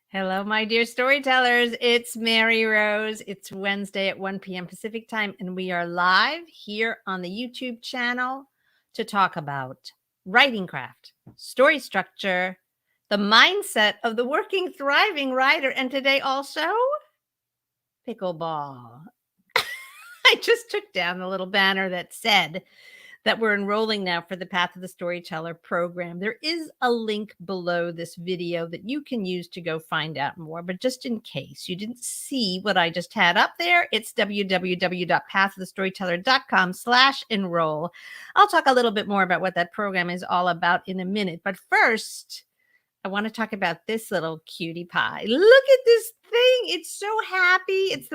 Hello, my dear storytellers. It's Mary Rose. It's Wednesday at 1 p.m. Pacific time, and we are live here on the YouTube channel to talk about writing craft, story structure, the mindset of the working, thriving writer, and today also pickleball. I just took down the little banner that said that we're enrolling now for the Path of the Storyteller program. There is a link below this video that you can use to go find out more. But just in case you didn't see what I just had up there, it's www.pathofthestoryteller.com/enroll. I'll talk a little bit more about what that program is all about in a minute. But first, I want to talk about this little cutie pie. Look at this thing. It's so happy.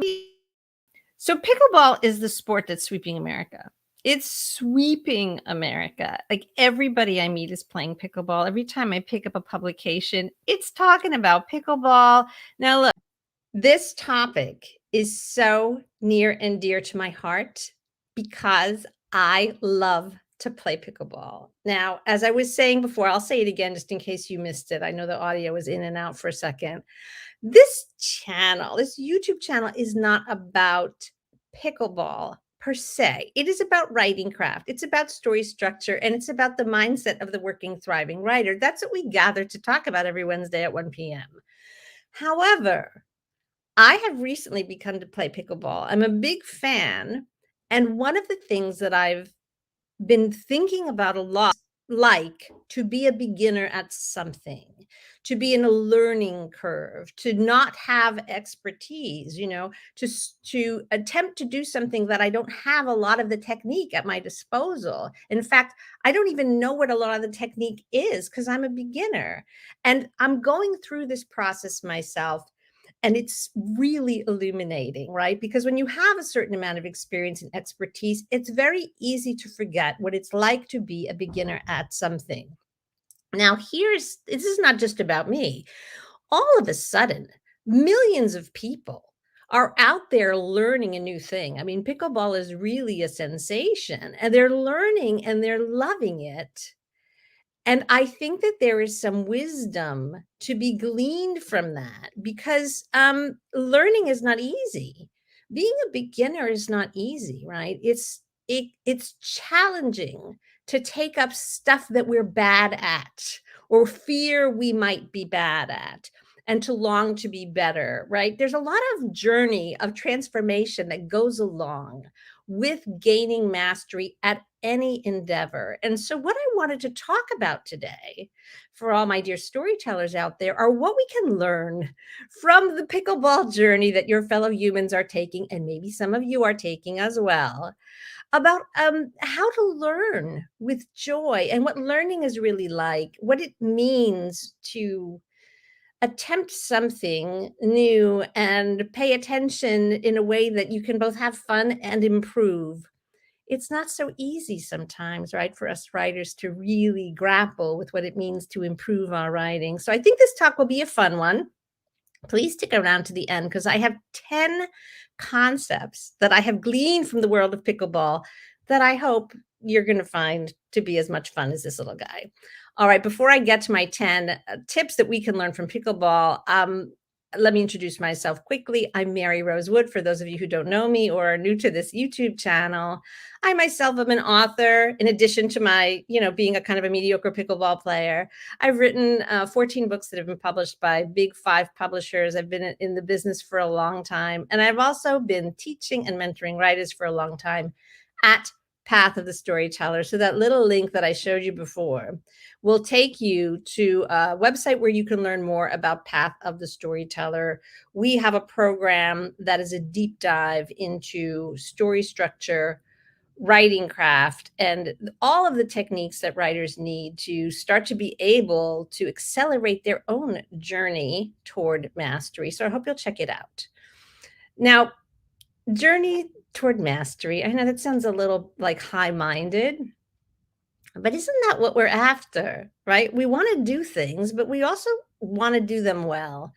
So pickleball is the sport that's sweeping America. It's sweeping America. Like everybody I meet is playing pickleball. Every time I pick up a publication, it's talking about pickleball. Now, look, this topic is so near and dear to my heart because I love to play pickleball. Now, as I was saying before, I'll say it again just in case you missed it. I know the audio was in and out for a second. This YouTube channel is not about pickleball per se. It is about writing craft. It's about story structure, and it's about the mindset of the working, thriving writer. That's what we gather to talk about every Wednesday at 1 p.m. However, I have recently begun to play pickleball. I'm a big fan. And one of the things that I've been thinking about a lot, like to be a beginner at something, to be in a learning curve, to not have expertise, to attempt to do something that I don't have a lot of the technique at my disposal. In fact, I don't even know what a lot of the technique is because I'm a beginner. And I'm going through this process myself. And it's really illuminating, right? Because when you have a certain amount of experience and expertise, it's very easy to forget what it's like to be a beginner at something. Now, this is not just about me. All of a sudden, millions of people are out there learning a new thing. I mean, pickleball is really a sensation, and they're learning and they're loving it. And I think that there is some wisdom to be gleaned from that because learning is not easy. Being a beginner is not easy, right? It's challenging to take up stuff that we're bad at or fear we might be bad at and to long to be better, right? There's a lot of journey of transformation that goes along with gaining mastery at any endeavor. And so what I wanted to talk about today for all my dear storytellers out there are what we can learn from the pickleball journey that your fellow humans are taking, and maybe some of you are taking as well, about how to learn with joy and what learning is really like, what it means to attempt something new and pay attention in a way that you can both have fun and improve. It's not so easy sometimes, right, for us writers to really grapple with what it means to improve our writing. So I think this talk will be a fun one. Please stick around to the end because I have 10 concepts that I have gleaned from the world of pickleball that I hope you're going to find to be as much fun as this little guy. All right, before I get to my 10 tips that we can learn from pickleball, let me introduce myself quickly. I'm Mary Rose Wood, for those of you who don't know me or are new to this YouTube channel. I myself am an author, in addition to my, being a kind of a mediocre pickleball player. I've written 14 books that have been published by big 5 publishers. I've been in the business for a long time. And I've also been teaching and mentoring writers for a long time at Path of the Storyteller. So that little link that I showed you before will take you to a website where you can learn more about Path of the Storyteller. We have a program that is a deep dive into story structure, writing craft, and all of the techniques that writers need to start to be able to accelerate their own journey toward mastery. So I hope you'll check it out. Now, journey toward mastery. I know that sounds a little like high-minded, but isn't that what we're after, right? We want to do things, but we also want to do them well.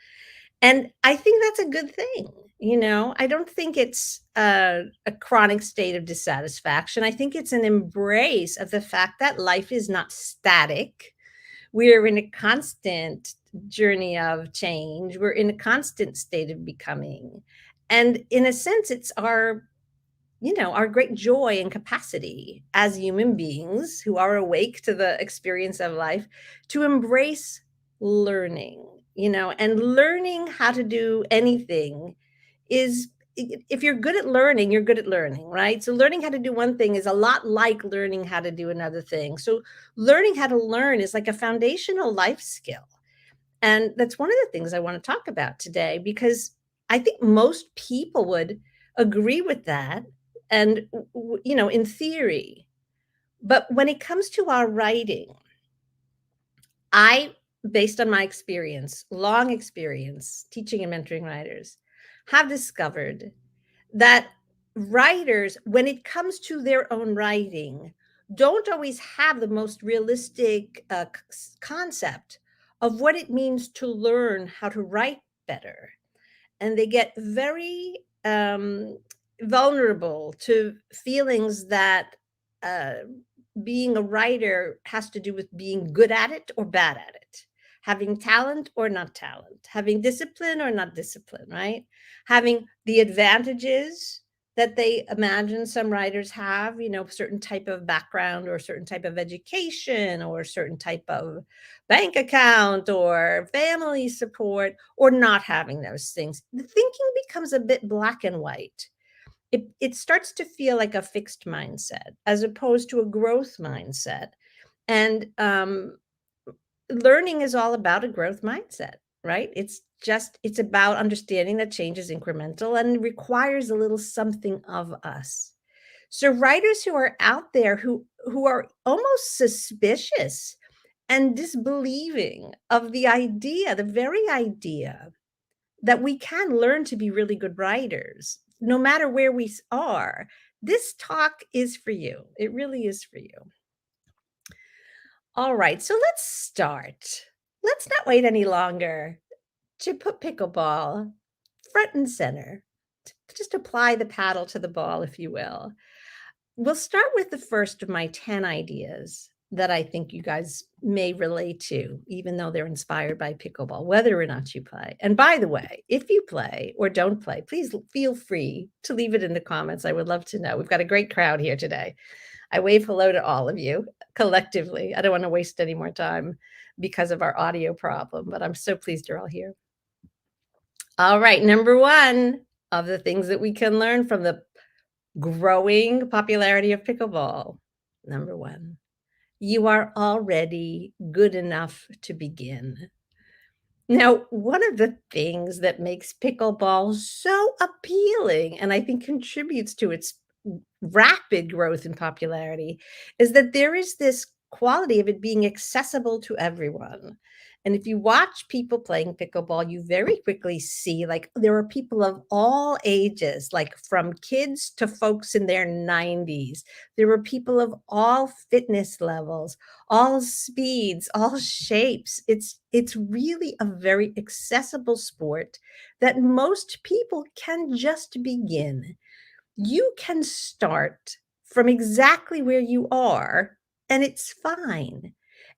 And I think that's a good thing. I don't think it's a chronic state of dissatisfaction. I think it's an embrace of the fact that life is not static. We're in a constant journey of change. We're in a constant state of becoming. And in a sense, it's our great joy and capacity as human beings who are awake to the experience of life to embrace learning, and learning how to do anything is if you're good at learning, you're good at learning, right? So learning how to do one thing is a lot like learning how to do another thing. So learning how to learn is like a foundational life skill. And that's one of the things I want to talk about today because I think most people would agree with that and in theory. But when it comes to our writing, I based on my experience, long experience teaching and mentoring writers, have discovered that writers, when it comes to their own writing, don't always have the most realistic concept of what it means to learn how to write better. And they get very vulnerable to feelings that uh, being a writer has to do with being good at it or bad at it, having talent or not talent, having discipline or not discipline, right? Having the advantages that they imagine some writers have, certain type of background or certain type of education or certain type of bank account or family support or not having those things. The thinking becomes a bit black and white. It starts to feel like a fixed mindset as opposed to a growth mindset. And learning is all about a growth mindset, right? It's about understanding that change is incremental and requires a little something of us. So writers who are out there who are almost suspicious and disbelieving of the very idea that we can learn to be really good writers, no matter where we are. This talk is for you. It really is for you. All right, so let's start. Let's not wait any longer to put pickleball front and center, to just apply the paddle to the ball, if you will. We'll start with the first of my 10 ideas that I think you guys may relate to, even though they're inspired by pickleball, whether or not you play. And by the way, if you play or don't play, please feel free to leave it in the comments. I would love to know. We've got a great crowd here today. I wave hello to all of you collectively. I don't want to waste any more time because of our audio problem, but I'm so pleased you're all here. All right, number one of the things that we can learn from the growing popularity of pickleball. Number one, you are already good enough to begin. Now, one of the things that makes pickleball so appealing and I think contributes to its rapid growth in popularity is that there is this quality of it being accessible to everyone. And if you watch people playing pickleball, you very quickly see like there are people of all ages, like from kids to folks in their 90s. There are people of all fitness levels, all speeds, all shapes. It's really a very accessible sport that most people can just begin. You can start from exactly where you are, and it's fine.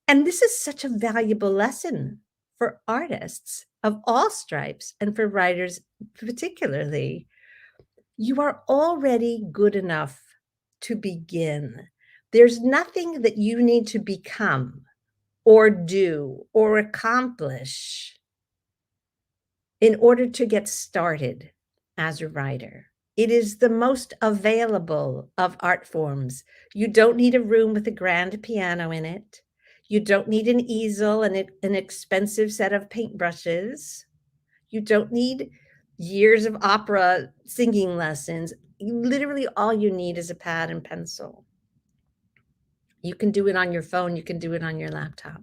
And this is such a valuable lesson for artists of all stripes and for writers particularly. You are already good enough to begin. There's nothing that you need to become or do or accomplish in order to get started as a writer. It is the most available of art forms. You don't need a room with a grand piano in it. You don't need an easel and an expensive set of paintbrushes. You don't need years of opera singing lessons. Literally, all you need is a pad and pencil. You can do it on your phone. You can do it on your laptop.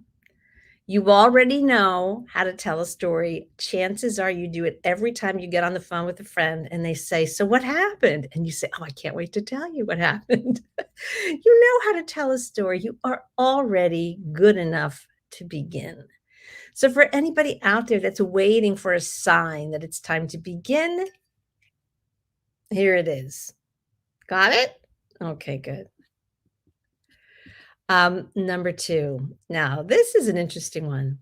You already know how to tell a story. Chances are you do it every time you get on the phone with a friend and they say, "So what happened?" And you say, "Oh, I can't wait to tell you what happened." You know how to tell a story. You are already good enough to begin. So for anybody out there that's waiting for a sign that it's time to begin, here it is. Got it? Okay, good. Number two. Now, this is an interesting one.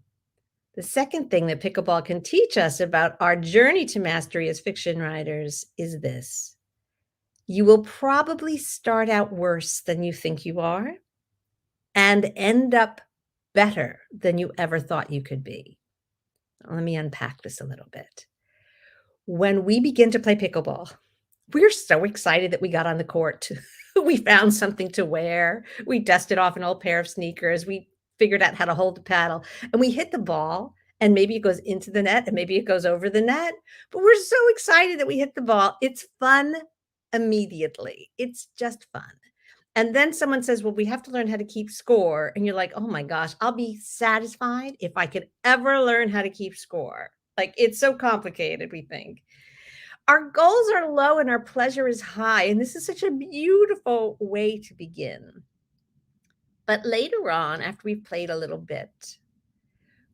The second thing that pickleball can teach us about our journey to mastery as fiction writers is this: you will probably start out worse than you think you are and end up better than you ever thought you could be. Let me unpack this a little bit. When we begin to play pickleball, we're so excited that we got on the court. We found something to wear. We dusted off an old pair of sneakers. We figured out how to hold the paddle, and we hit the ball, and maybe it goes into the net, and maybe it goes over the net. But we're so excited that we hit the ball. It's fun immediately. It's just fun. And then someone says, well, we have to learn how to keep score. And you're like, oh my gosh, I'll be satisfied if I could ever learn how to keep score. Like, it's so complicated, we think. Our goals are low and our pleasure is high. And this is such a beautiful way to begin. But later on, after we've played a little bit,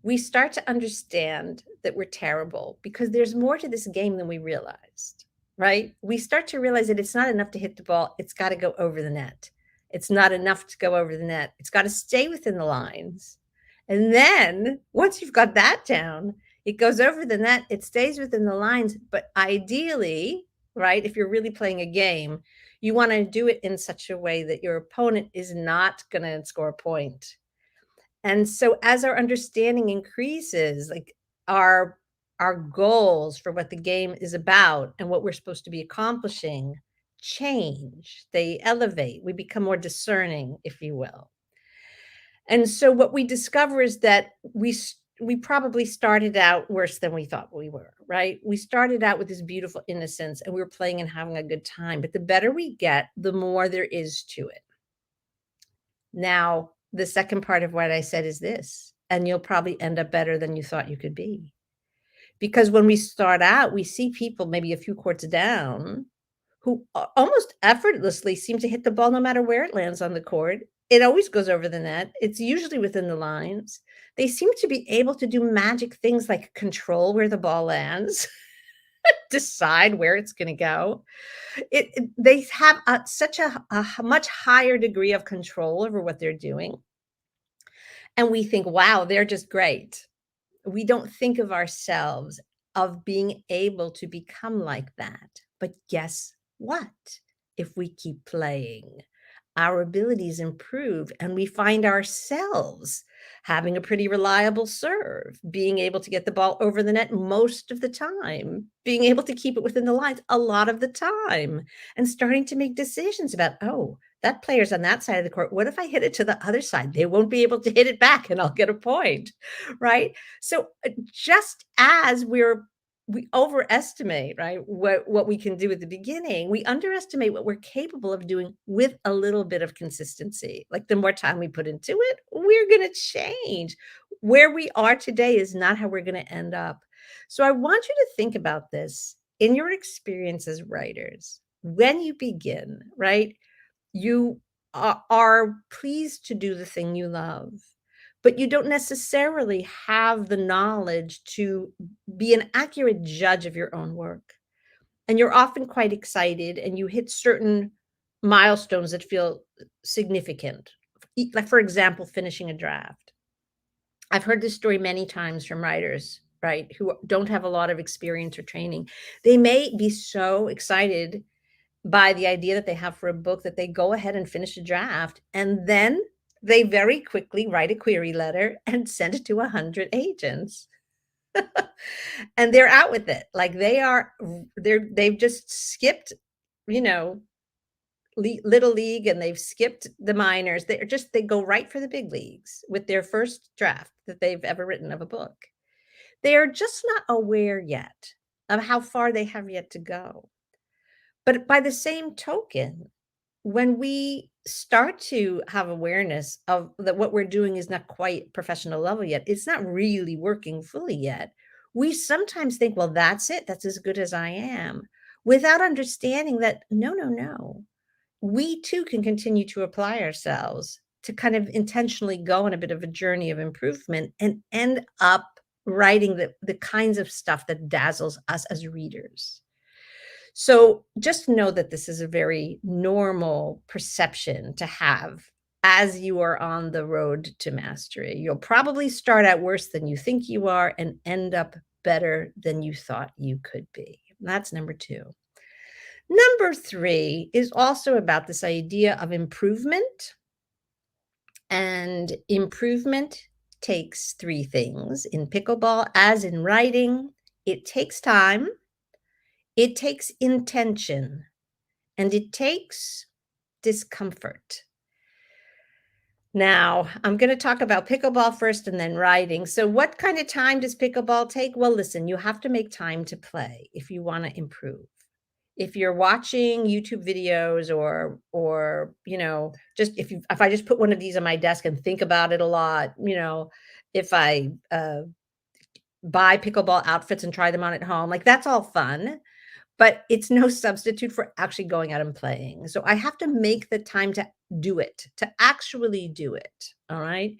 we start to understand that we're terrible because there's more to this game than we realized, right? We start to realize that it's not enough to hit the ball. It's got to go over the net. It's not enough to go over the net. It's got to stay within the lines. And then once you've got that down, it goes over the net, it stays within the lines. But ideally, right, if you're really playing a game, you want to do it in such a way that your opponent is not going to score a point. And so as our understanding increases, like our goals for what the game is about and what we're supposed to be accomplishing change. They elevate. We become more discerning, if you will. And so what we discover is that we probably started out worse than we thought we were, right? We started out with this beautiful innocence and we were playing and having a good time. But the better we get, the more there is to it. Now, the second part of what I said is this, and you'll probably end up better than you thought you could be. Because when we start out, we see people maybe a few courts down who almost effortlessly seem to hit the ball no matter where it lands on the court. It always goes over the net. It's usually within the lines. They seem to be able to do magic things like control where the ball lands, decide where it's going to go. They have such a much higher degree of control over what they're doing. And we think, wow, they're just great. We don't think of ourselves of being able to become like that. But guess what? If we keep playing, our abilities improve and we find ourselves having a pretty reliable serve, being able to get the ball over the net most of the time, being able to keep it within the lines a lot of the time, and starting to make decisions about, oh, that player's on that side of the court. What if I hit it to the other side? They won't be able to hit it back and I'll get a point, right? So just as we overestimate, right, what we can do at the beginning, we underestimate what we're capable of doing with a little bit of consistency. Like the more time we put into it, we're going to change. Where we are today is not how we're going to end up. So I want you to think about this in your experience as writers. When you begin, right, you are pleased to do the thing you love, but you don't necessarily have the knowledge to be an accurate judge of your own work. And you're often quite excited and you hit certain milestones that feel significant. Like, for example, finishing a draft. I've heard this story many times from writers, right, who don't have a lot of experience or training. They may be so excited by the idea that they have for a book that they go ahead and finish a draft, and then they very quickly write a query letter and send it to 100 agents. And they're out with it. Like they've just skipped, you know, little league, and they've skipped the minors. They go right for the big leagues with their first draft that they've ever written of a book. They are just not aware yet of how far they have yet to go. But by the same token, when we start to have awareness of that what we're doing is not quite professional level yet, it's not really working fully yet, we sometimes think, well, that's it. That's as good as I am, without understanding that no. We too can continue to apply ourselves to kind of intentionally go on a bit of a journey of improvement and end up writing the kinds of stuff that dazzles us as readers. So just know that this is a very normal perception to have as you are on the road to mastery. You'll probably start out worse than you think you are and end up better than you thought you could be. That's number 2. Number 3 is also about this idea of improvement. And improvement takes 3 things in pickleball, as in writing. It takes time, it takes intention, and it takes discomfort. Now, I'm going to talk about pickleball first and then riding. So, what kind of time does pickleball take? Well, listen, you have to make time to play if you want to improve. If you're watching YouTube videos or just if I just put one of these on my desk and think about it a lot, if I buy pickleball outfits and try them on at home, like that's all fun. But it's no substitute for actually going out and playing. So I have to make the time to do it, to actually do it, all right?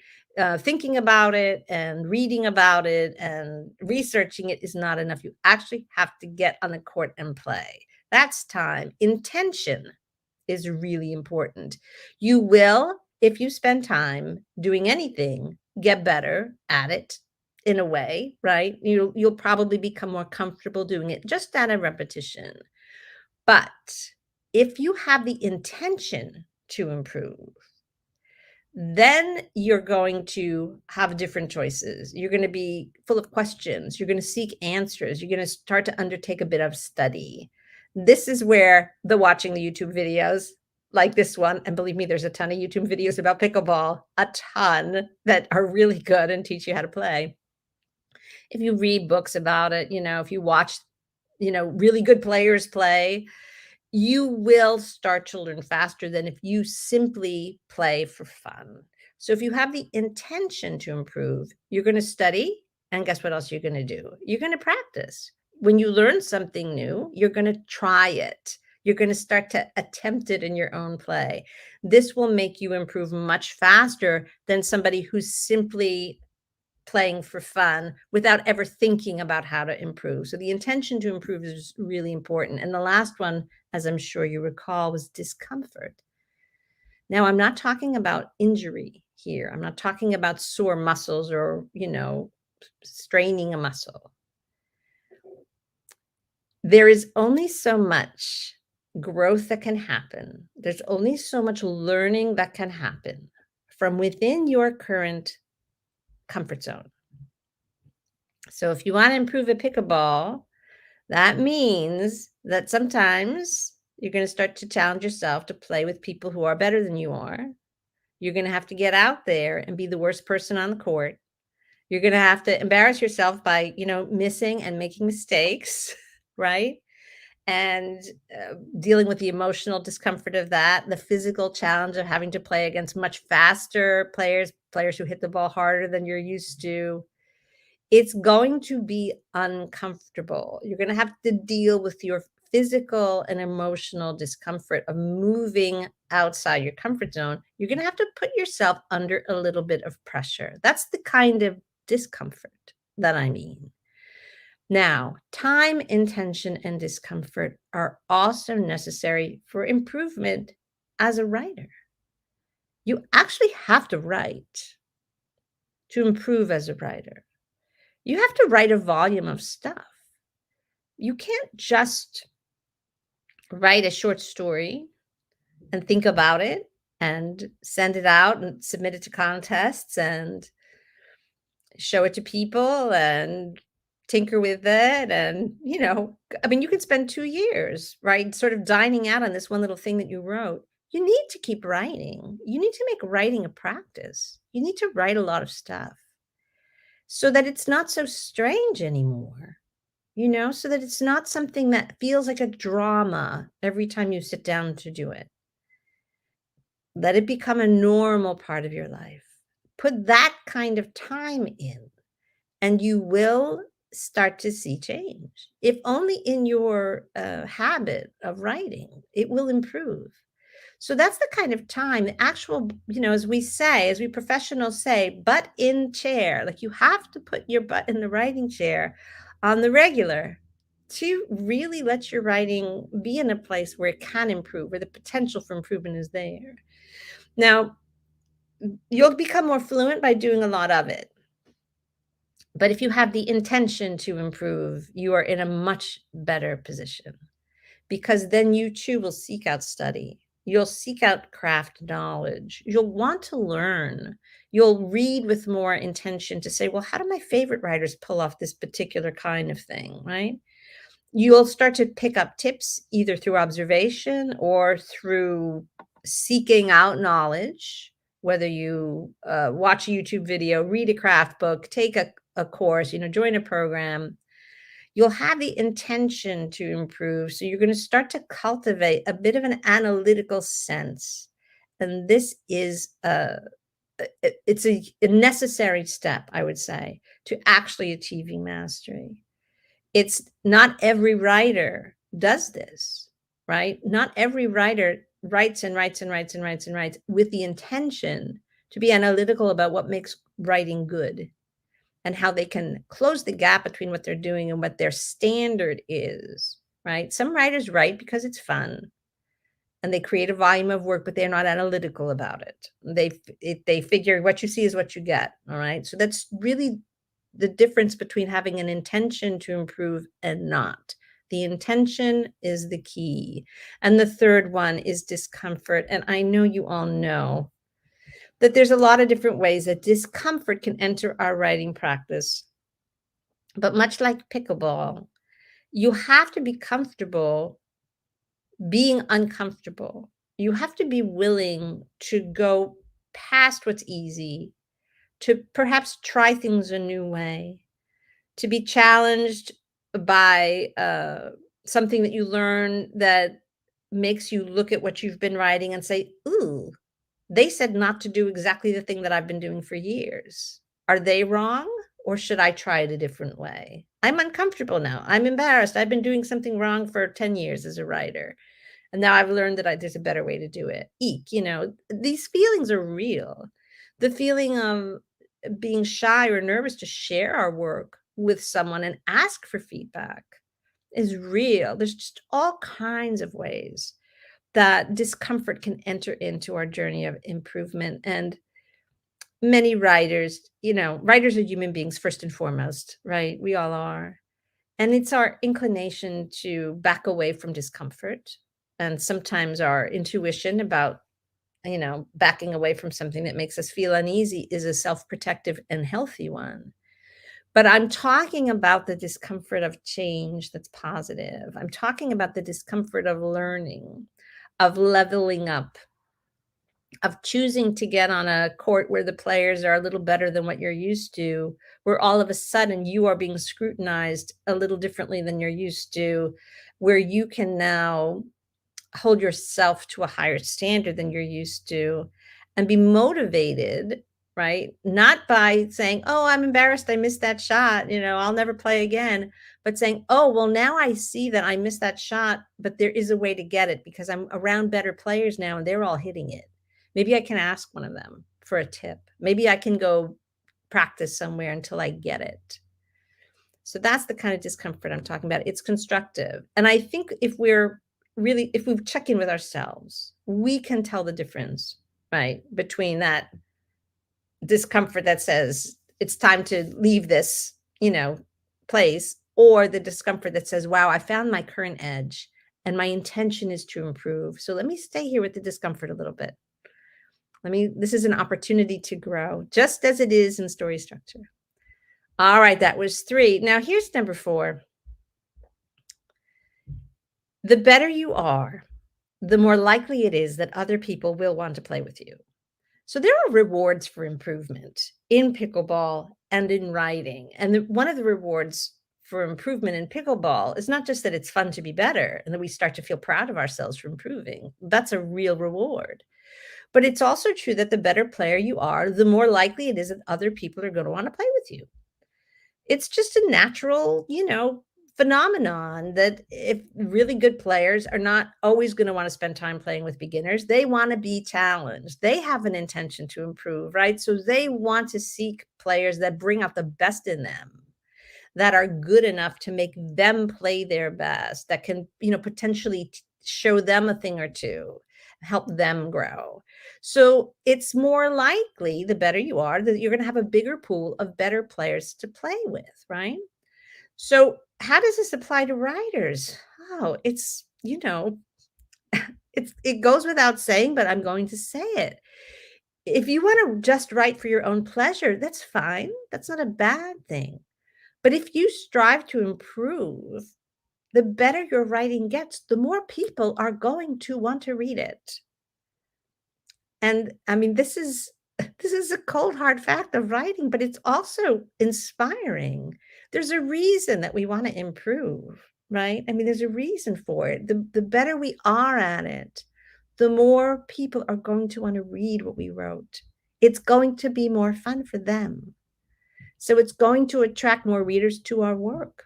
Thinking about it and reading about it and researching it is not enough. You actually have to get on the court and play. That's time. Intention is really important. You will, if you spend time doing anything, get better at it in a way, right? You'll probably become more comfortable doing it just out of repetition. But if you have the intention to improve, then you're going to have different choices. You're going to be full of questions. You're going to seek answers. You're going to start to undertake a bit of study. This is where the watching the YouTube videos like this one, and believe me, there's a ton of YouTube videos about pickleball, a ton that are really good and teach you how to play. If you read books about it, if you watch, really good players play, you will start to learn faster than if you simply play for fun. So if you have the intention to improve, you're going to study. And guess what else you're going to do? You're going to practice. When you learn something new, you're going to try it. You're going to start to attempt it in your own play. This will make you improve much faster than somebody who's simply playing for fun without ever thinking about how to improve. So the intention to improve is really important. And the last one, as I'm sure you recall, was discomfort. Now, I'm not talking about injury here. I'm not talking about sore muscles or, straining a muscle. There is only so much growth that can happen. There's only so much learning that can happen from within your current comfort zone. So if you want to improve at pickleball, that means that sometimes you're going to start to challenge yourself to play with people who are better than you are. You're going to have to get out there and be the worst person on the court. You're going to have to embarrass yourself by, missing and making mistakes, right? And dealing with the emotional discomfort of that, the physical challenge of having to play against much faster players who hit the ball harder than you're used to. It's going to be uncomfortable. You're going to have to deal with your physical and emotional discomfort of moving outside your comfort zone. You're going to have to put yourself under a little bit of pressure. That's the kind of discomfort that I mean. Now, time, intention, and discomfort are also necessary for improvement as a writer. You actually have to write to improve as a writer. You have to write a volume of stuff. You can't just write a short story and think about it and send it out and submit it to contests and show it to people and tinker with it. And, you could spend 2 years, right, sort of dining out on this one little thing that you wrote. You need to keep writing. You need to make writing a practice. You need to write a lot of stuff so that it's not so strange anymore. So that it's not something that feels like a drama every time you sit down to do it. Let it become a normal part of your life. Put that kind of time in, and you will start to see change. If only in your habit of writing, it will improve. So that's the kind of time, the actual, as we professionals say, butt in chair. Like you have to put your butt in the writing chair on the regular to really let your writing be in a place where it can improve, where the potential for improvement is there. Now, you'll become more fluent by doing a lot of it. But if you have the intention to improve, you are in a much better position because then you too will seek out study. You'll seek out craft knowledge. You'll want to learn. You'll read with more intention to say, well, how do my favorite writers pull off this particular kind of thing, right? You'll start to pick up tips either through observation or through seeking out knowledge, whether you watch a YouTube video, read a craft book, take a course, join a program. You'll have the intention to improve. So you're going to start to cultivate a bit of an analytical sense. And this is it's a necessary step, I would say, to actually achieving mastery. It's not every writer does this, right? Not every writer writes and writes and writes and writes and writes with the intention to be analytical about what makes writing good and how they can close the gap between what they're doing and what their standard is, right? Some writers write because it's fun and they create a volume of work, but they're not analytical about it. They figure what you see is what you get, all right? So that's really the difference between having an intention to improve and not. The intention is the key. And the third one is discomfort. And I know you all know that there's a lot of different ways that discomfort can enter our writing practice. But much like pickleball, you have to be comfortable being uncomfortable. You have to be willing to go past what's easy, to perhaps try things a new way, to be challenged by something that you learn that makes you look at what you've been writing and say, ooh, they said not to do exactly the thing that I've been doing for years. Are they wrong? Or should I try it a different way? I'm uncomfortable now. I'm embarrassed. I've been doing something wrong for 10 years as a writer. And now I've learned that there's a better way to do it. Eek, these feelings are real. The feeling of being shy or nervous to share our work with someone and ask for feedback is real. There's just all kinds of ways that discomfort can enter into our journey of improvement. And many writers, writers are human beings first and foremost, right? We all are. And it's our inclination to back away from discomfort. And sometimes our intuition about, backing away from something that makes us feel uneasy is a self-protective and healthy one. But I'm talking about the discomfort of change that's positive. I'm talking about the discomfort of learning, of leveling up, of choosing to get on a court where the players are a little better than what you're used to, where all of a sudden you are being scrutinized a little differently than you're used to, where you can now hold yourself to a higher standard than you're used to and be motivated, right? Not by saying, oh, I'm embarrassed I missed that shot, I'll never play again, but saying, oh, well, now I see that I missed that shot, but there is a way to get it because I'm around better players now and they're all hitting it. Maybe I can ask one of them for a tip. Maybe I can go practice somewhere until I get it. So that's the kind of discomfort I'm talking about. It's constructive. And I think if we check in with ourselves, we can tell the difference, right, between that discomfort that says it's time to leave this, place, or the discomfort that says, wow, I found my current edge and my intention is to improve. So let me stay here with the discomfort a little bit. This is an opportunity to grow, just as it is in story structure. All right, that was 3. Now here's number 4. The better you are, the more likely it is that other people will want to play with you. So there are rewards for improvement in pickleball and in writing. And one of the rewards for improvement in pickleball is not just that it's fun to be better and that we start to feel proud of ourselves for improving. That's a real reward. But it's also true that the better player you are, the more likely it is that other people are going to want to play with you. It's just a natural, phenomenon that if really good players are not always going to want to spend time playing with beginners, they want to be challenged. They have an intention to improve, right? So they want to seek players that bring out the best in them, that are good enough to make them play their best, that can, potentially show them a thing or two. help them grow. So it's more likely the better you are that you're going to have a bigger pool of better players to play with, right? So how does this apply to writers? Oh, it goes without saying, but I'm going to say it. If you want to just write for your own pleasure, that's fine. That's not a bad thing. But if you strive to improve, the better your writing gets, the more people are going to want to read it. And I mean, this is a cold hard fact of writing, but it's also inspiring. There's a reason that we want to improve, right? I mean, there's a reason for it. The better we are at it, the more people are going to want to read what we wrote. It's going to be more fun for them. So it's going to attract more readers to our work.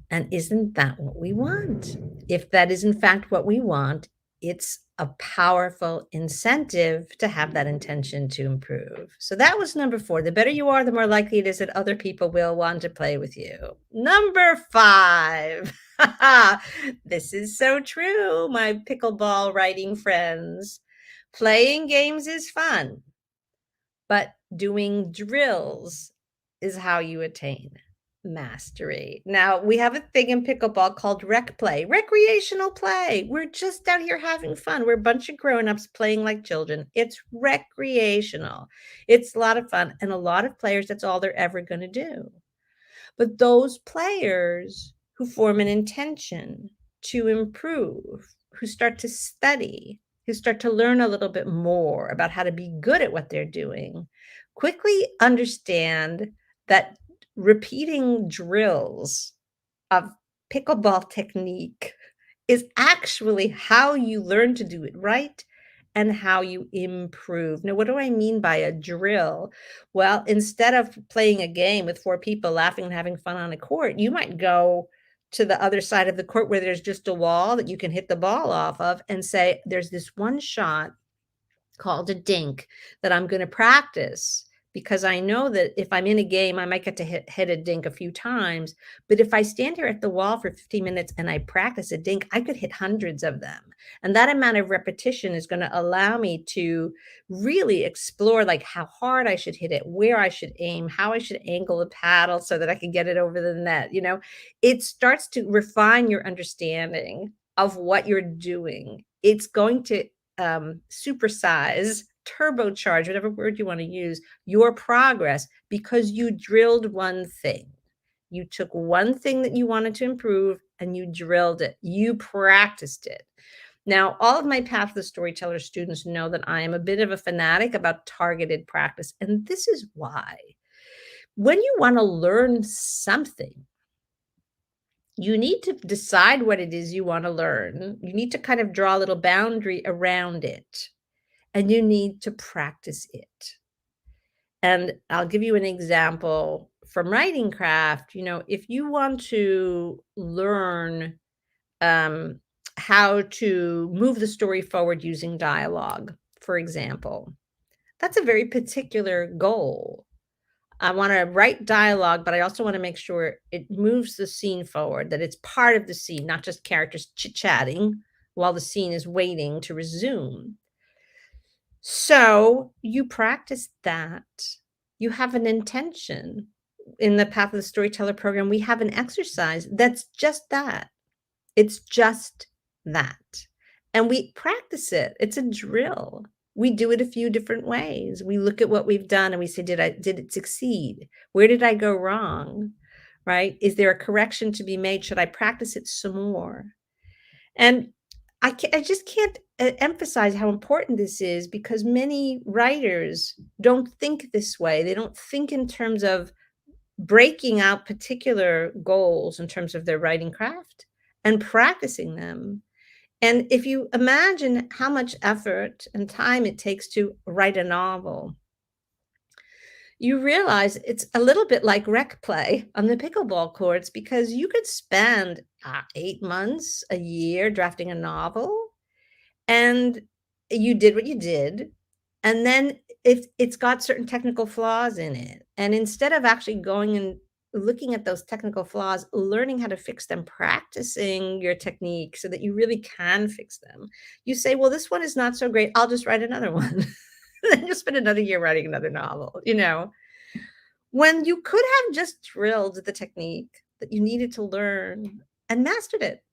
And isn't that what we want? If that is in fact what we want, it's a powerful incentive to have that intention to improve. So that was number 4. The better you are, the more likely it is that other people will want to play with you. Number 5. This is so true, my pickleball writing friends. Playing games is fun, but doing drills is how you attain mastery. Now, we have a thing in pickleball called rec play, recreational play. We're just out here having fun. We're a bunch of grown-ups playing like children. It's recreational. It's a lot of fun. And a lot of players, that's all they're ever going to do. But those players who form an intention to improve, who start to study, who start to learn a little bit more about how to be good at what they're doing, quickly understand that repeating drills of pickleball technique is actually how you learn to do it right and how you improve. Now, what do I mean by a drill? Well, instead of playing a game with 4 people laughing and having fun on a court, you might go to the other side of the court where there's just a wall that you can hit the ball off of and say, there's this one shot called a dink that I'm going to practice because I know that if I'm in a game, I might get to hit a dink a few times. But if I stand here at the wall for 15 minutes and I practice a dink, I could hit hundreds of them. And that amount of repetition is going to allow me to really explore like how hard I should hit it, where I should aim, how I should angle the paddle so that I can get it over the net. It starts to refine your understanding of what you're doing. It's going to supersize, turbocharge, whatever word you want to use, your progress because you drilled one thing. You took one thing that you wanted to improve and you drilled it. You practiced it. Now, all of my Path of the Storyteller students know that I am a bit of a fanatic about targeted practice. And this is why. When you want to learn something, you need to decide what it is you want to learn. You need to kind of draw a little boundary around it, and you need to practice it. And I'll give you an example from writing craft. If you want to learn how to move the story forward using dialogue, for example, that's a very particular goal. I want to write dialogue, but I also want to make sure it moves the scene forward, that it's part of the scene, not just characters chit-chatting while the scene is waiting to resume. So you practice that. You have an intention. In the Path of the Storyteller program, we have an exercise that's just that. It's just that. And we practice it. It's a drill. We do it a few different ways. We look at what we've done and we say, did it succeed? Where did I go wrong? Right? Is there a correction to be made? Should I practice it some more? And I just can't emphasize how important this is because many writers don't think this way. They don't think in terms of breaking out particular goals in terms of their writing craft and practicing them. And if you imagine how much effort and time it takes to write a novel, you realize it's a little bit like rec play on the pickleball courts because you could spend 8 months, a year drafting a novel, and you did what you did. And then if it's got certain technical flaws in it, and instead of actually going and looking at those technical flaws, learning how to fix them, practicing your technique so that you really can fix them. You say, "Well, this one is not so great. I'll just write another one." Then you'll spend another year writing another novel, when you could have just drilled the technique that you needed to learn and mastered it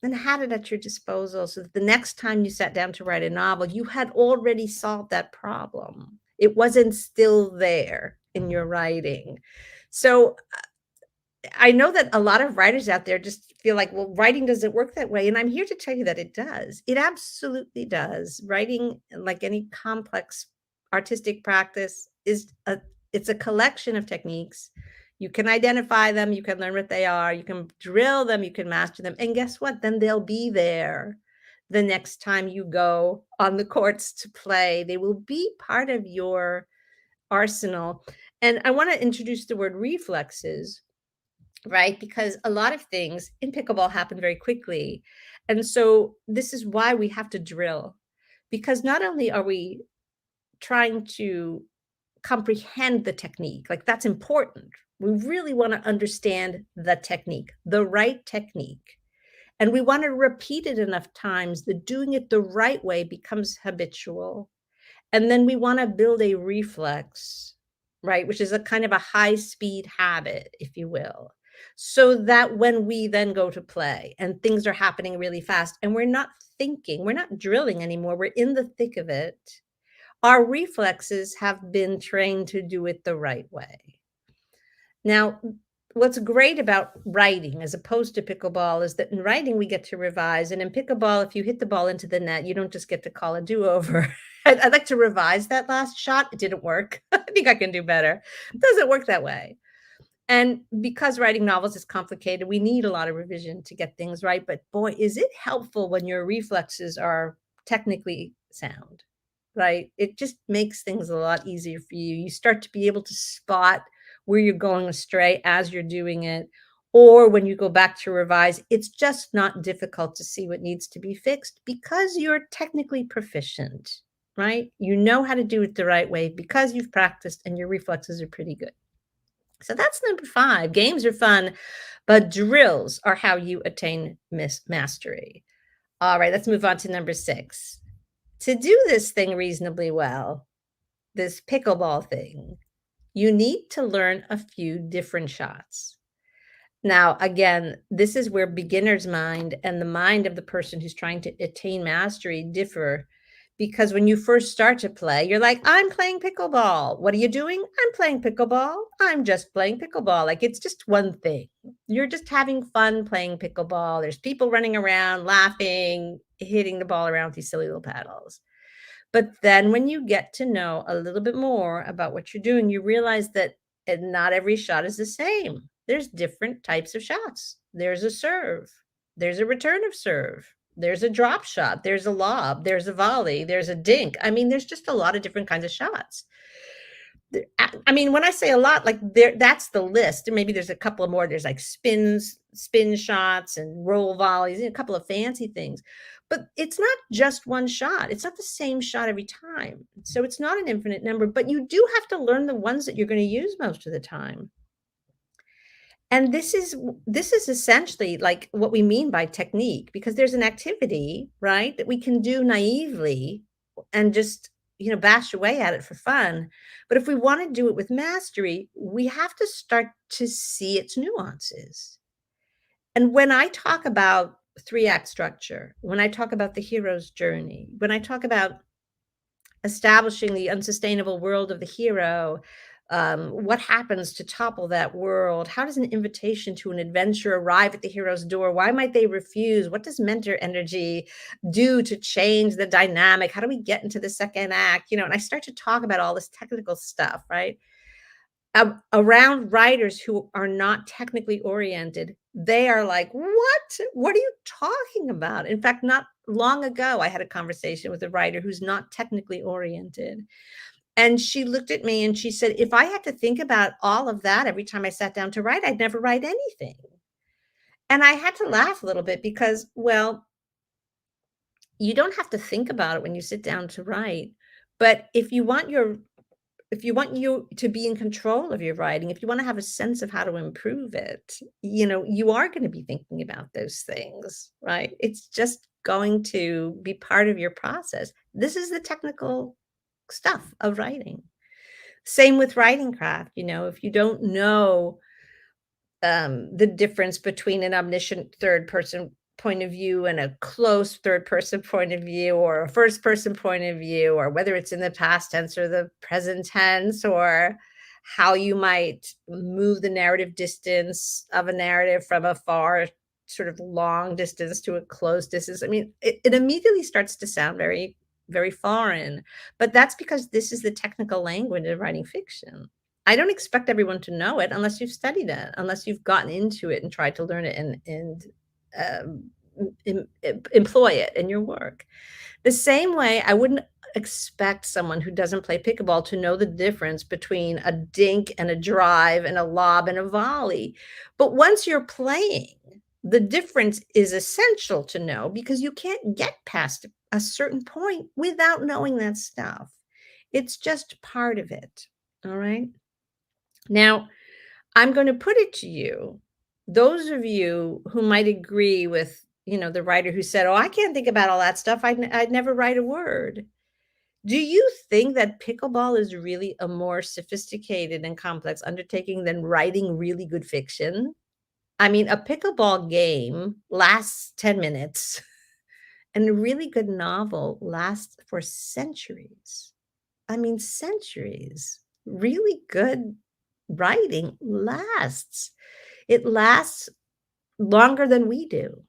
and had it at your disposal so that the next time you sat down to write a novel, you had already solved that problem. It wasn't still there in your writing. So I know that a lot of writers out there just feel like, well, writing doesn't work that way. And I'm here to tell you that it does. It absolutely does. Writing, like any complex artistic practice, it's a collection of techniques. You can identify them, you can learn what they are, you can drill them, you can master them. And guess what? Then they'll be there the next time you go on the courts to play. They will be part of your arsenal. And I want to introduce the word reflexes, right? Because a lot of things in pickleball happen very quickly. And so this is why we have to drill, because not only are we trying to comprehend the technique, like that's important. We really want to understand the technique, the right technique. And we want to repeat it enough times that doing it the right way becomes habitual. And then we wanna build a reflex, right, which is a kind of a high-speed habit, if you will, so that when we then go to play and things are happening really fast and we're not thinking, we're not drilling anymore, we're in the thick of it, our reflexes have been trained to do it the right way. Now, what's great about writing as opposed to pickleball is that in writing we get to revise, and in pickleball, if you hit the ball into the net, you don't just get to call a do-over. I'd like to revise that last shot. It didn't work. I think I can do better. It doesn't work that way. And because writing novels is complicated, we need a lot of revision to get things right. But boy, is it helpful when your reflexes are technically sound, right? It just makes things a lot easier for you. You start to be able to spot where you're going astray as you're doing it. Or when you go back to revise, it's just not difficult to see what needs to be fixed because you're technically proficient, right? You know how to do it the right way because you've practiced and your reflexes are pretty good. So that's number 5. Games are fun, but drills are how you attain mastery. All right, let's move on to number 6. To do this thing reasonably well, this pickleball thing, you need to learn a few different shots. Now, again, this is where beginner's mind and the mind of the person who's trying to attain mastery differ. Because when you first start to play, you're like, I'm playing pickleball. What are you doing? I'm playing pickleball. I'm just playing pickleball. Like it's just one thing. You're just having fun playing pickleball. There's people running around, laughing, hitting the ball around with these silly little paddles. But then when you get to know a little bit more about what you're doing, you realize that not every shot is the same. There's different types of shots. There's a serve, there's a return of serve, there's a drop shot, there's a lob, there's a volley, there's a dink. I mean, there's just a lot of different kinds of shots. I mean, when I say a lot, like that's the list. And maybe there's a couple of more. There's like spin shots and roll volleys, and a couple of fancy things. But it's not just one shot. It's not the same shot every time. So it's not an infinite number, but you do have to learn the ones that you're going to use most of the time. And this is essentially like what we mean by technique, because there's an activity, right, that we can do naively and just, bash away at it for fun. But if we want to do it with mastery, we have to start to see its nuances. And when I talk about 3-act structure, when I talk about the hero's journey, when I talk about establishing the unsustainable world of the hero, what happens to topple that world? How does an invitation to an adventure arrive at the hero's door? Why might they refuse? What does mentor energy do to change the dynamic? How do we get into the second act? And I start to talk about all this technical stuff, right? Around writers who are not technically oriented, they are like, what are you talking about? In fact, not long ago, I had a conversation with a writer who's not technically oriented. And she looked at me and she said, if I had to think about all of that every time I sat down to write, I'd never write anything. And I had to laugh a little bit because, well, you don't have to think about it when you sit down to write. But if you want your if you want you to be in control of your writing, if you wanna have a sense of how to improve it, you are gonna be thinking about those things, right? It's just going to be part of your process. This is the technical stuff of writing. Same with writing craft, if you don't know the difference between an omniscient third person point of view and a close third person point of view or a first person point of view, or whether it's in the past tense or the present tense, or how you might move the narrative distance of a narrative from a far sort of long distance to a close distance. I mean, it immediately starts to sound very, very foreign, but that's because this is the technical language of writing fiction. I don't expect everyone to know it unless you've studied it, unless you've gotten into it and tried to learn it and um, employ it in your work. The same way, I wouldn't expect someone who doesn't play pickleball to know the difference between a dink and a drive and a lob and a volley. But once you're playing, the difference is essential to know because you can't get past a certain point without knowing that stuff. It's just part of it. All right. Now, I'm going to put it to you, those of you who might agree with, the writer who said, "Oh, I can't think about all that stuff. I'd never write a word." Do you think that pickleball is really a more sophisticated and complex undertaking than writing really good fiction? I mean, a pickleball game lasts 10 minutes, and a really good novel lasts for centuries. I mean, centuries. Really good writing lasts. It lasts longer than we do.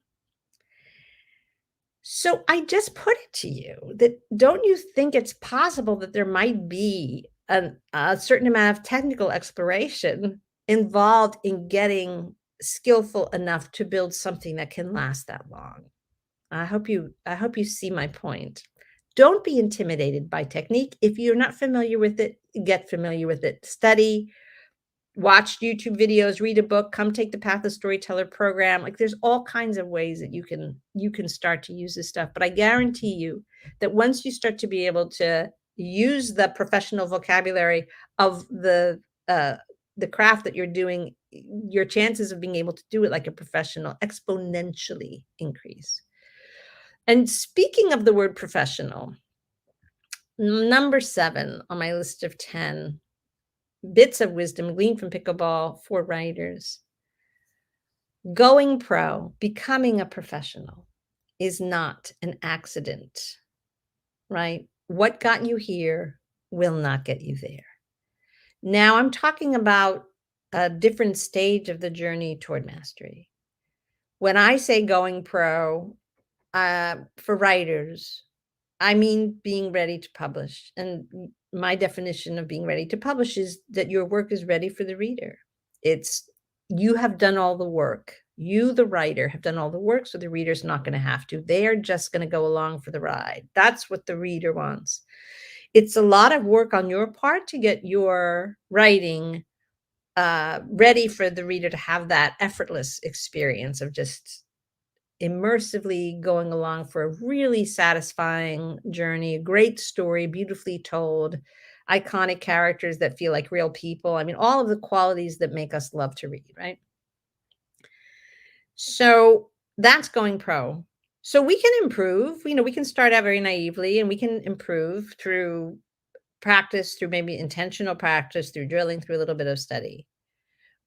So I just put it to you that don't you think it's possible that there might be a certain amount of technical exploration involved in getting skillful enough to build something that can last that long? I hope you see my point. Don't be intimidated by technique. If you're not familiar with it, get familiar with it. Study, watch YouTube videos, read a book, come take the Path of Storyteller program. Like there's all kinds of ways that you can start to use this stuff. But I guarantee you that once you start to be able to use the professional vocabulary of the craft that you're doing, your chances of being able to do it like a professional exponentially increase. And speaking of the word professional, number 7 on my list of 10 bits of wisdom gleaned from pickleball for writers. Going pro, becoming a professional is not an accident, right? What got you here will not get you there. Now, I'm talking about a different stage of the journey toward mastery. When I say going pro, for writers, I mean being ready to publish. And my definition of being ready to publish is that your work is ready for the reader. It's you have done all the work. You, the writer, have done all the work, so the reader's not going to have to. They are just going to go along for the ride. That's what the reader wants. It's a lot of work on your part to get your writing ready for the reader to have that effortless experience of just immersively going along for a really satisfying journey, a great story, beautifully told, iconic characters that feel like real people. I mean, all of the qualities that make us love to read, right? So that's going pro. So we can improve, we can start out very naively and we can improve through practice, through maybe intentional practice, through drilling, through a little bit of study.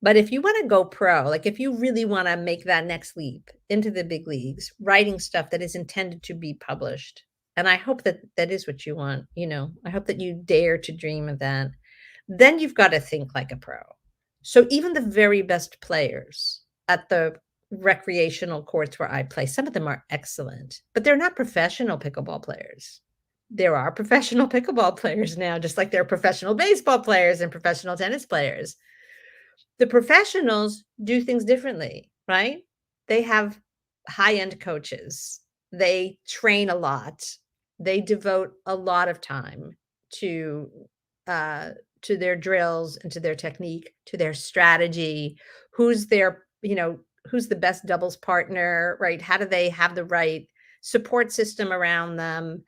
But if you wanna go pro, like, if you really wanna make that next leap into the big leagues, writing stuff that is intended to be published, and I hope that that is what you want, I hope that you dare to dream of that, then you've gotta think like a pro. So even the very best players at the recreational courts where I play, some of them are excellent, but they're not professional pickleball players. There are professional pickleball players now, just like there are professional baseball players and professional tennis players. The professionals do things differently, right? They have high-end coaches. They train a lot. They devote a lot of time to uh to their drills and to their technique, to their strategy, who's the best doubles partner, right? How do they have the right support system around them?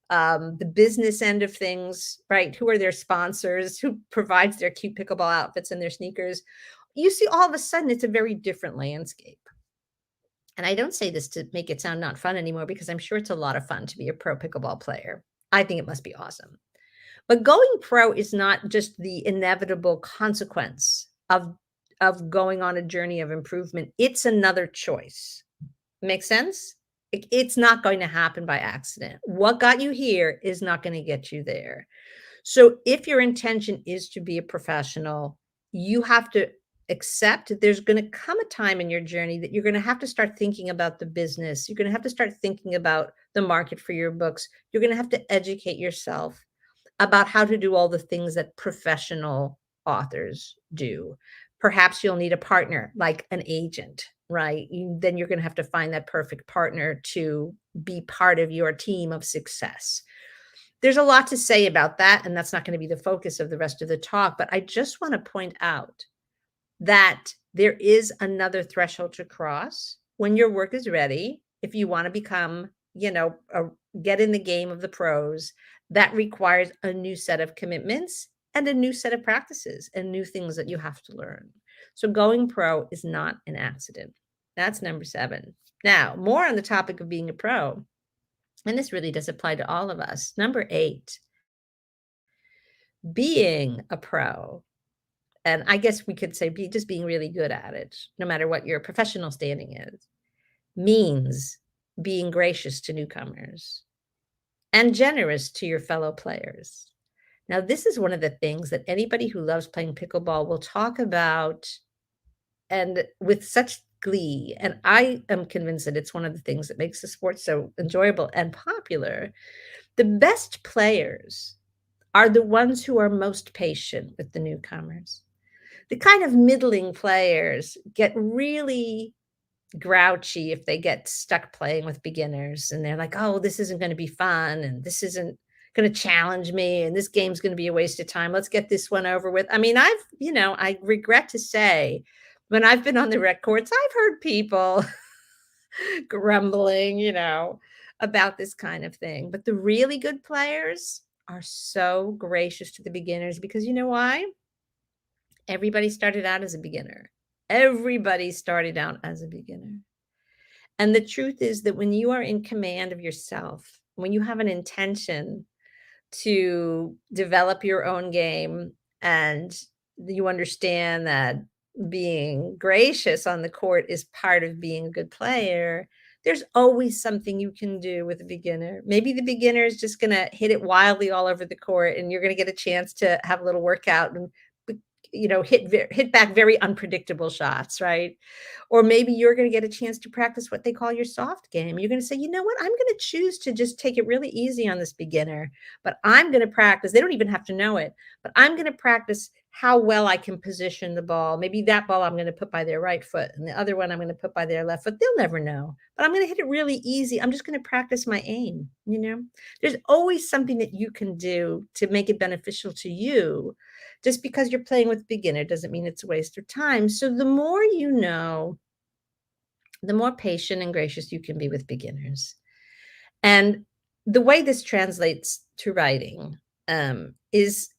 the business end of things, right? Who are their sponsors? Who provides their cute pickleball outfits and their sneakers? You see, all of a sudden, it's a very different landscape. And I don't say this to make it sound not fun anymore because I'm sure it's a lot of fun to be a pro pickleball player. I think it must be awesome. But going pro is not just the inevitable consequence of going on a journey of improvement. It's another choice. Make sense? It's not going to happen by accident. What got you here is not going to get you there. So if your intention is to be a professional, you have to accept that there's going to come a time in your journey that you're going to have to start thinking about the business. You're going to have to start thinking about the market for your books. You're going to have to educate yourself about how to do all the things that professional authors do. Perhaps you'll need a partner, like an agent, right? Then you're going to have to find that perfect partner to be part of your team of success. There's a lot to say about that, and that's not going to be the focus of the rest of the talk, but I just want to point out that there is another threshold to cross when your work is ready. If you want to become, get in the game of the pros, that requires a new set of commitments and a new set of practices and new things that you have to learn. So going pro is not an accident. That's number 7. Now, more on the topic of being a pro, and this really does apply to all of us. Number 8, being a pro, and I guess we could say just being really good at it, no matter what your professional standing is, means being gracious to newcomers and generous to your fellow players. Now, this is one of the things that anybody who loves playing pickleball will talk about, and with such glee. And I am convinced that it's one of the things that makes the sport so enjoyable and popular. The best players are the ones who are most patient with the newcomers. The kind of middling players get really grouchy if they get stuck playing with beginners, and they're like, "Oh, this isn't gonna be fun, and this isn't gonna challenge me, and this game's gonna be a waste of time. Let's get this one over with." I mean, I regret to say, when I've been on the rec courts, I've heard people grumbling, about this kind of thing. But the really good players are so gracious to the beginners because you know why? Everybody started out as a beginner. Everybody started out as a beginner. And the truth is that when you are in command of yourself, when you have an intention to develop your own game, and you understand that being gracious on the court is part of being a good player, there's always something you can do with a beginner. Maybe the beginner is just going to hit it wildly all over the court, and you're going to get a chance to have a little workout and hit back very unpredictable shots, right? Or maybe you're going to get a chance to practice what they call your soft game. You're going to say, you know what? I'm going to choose to just take it really easy on this beginner, but I'm going to practice. They don't even have to know it, but I'm going to practice how well I can position the ball. Maybe that ball I'm going to put by their right foot, and the other one I'm going to put by their left foot. They'll never know, but I'm going to hit it really easy. I'm just going to practice my aim. There's always something that you can do to make it beneficial to you. Just because you're playing with beginner doesn't mean it's a waste of time. So the more you know, the more patient and gracious you can be with beginners. And the way this translates to writing is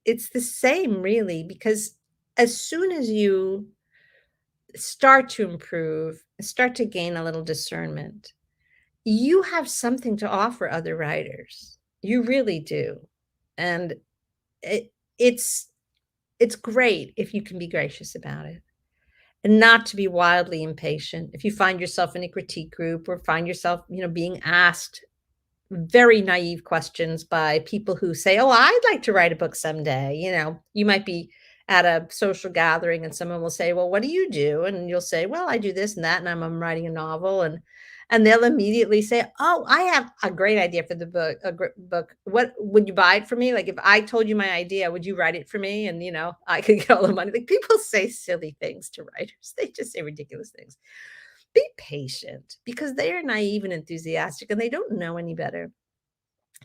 it's the same, really, because as soon as you start to improve, start to gain a little discernment, you have something to offer other writers. You really do. And it's great if you can be gracious about it and not to be wildly impatient. If you find yourself in a critique group or find yourself, being asked very naive questions by people who say, "Oh, I'd like to write a book someday." You might be at a social gathering and someone will say, "Well, what do you do?" And you'll say, "Well, I do this and that, and I'm writing a novel." And they'll immediately say, "Oh, I have a great idea for the book, book. What would you buy it for me? Like if I told you my idea, would you write it for me? And I could get all the money." Like people say silly things to writers. They just say ridiculous things. Be patient because they are naive and enthusiastic and they don't know any better.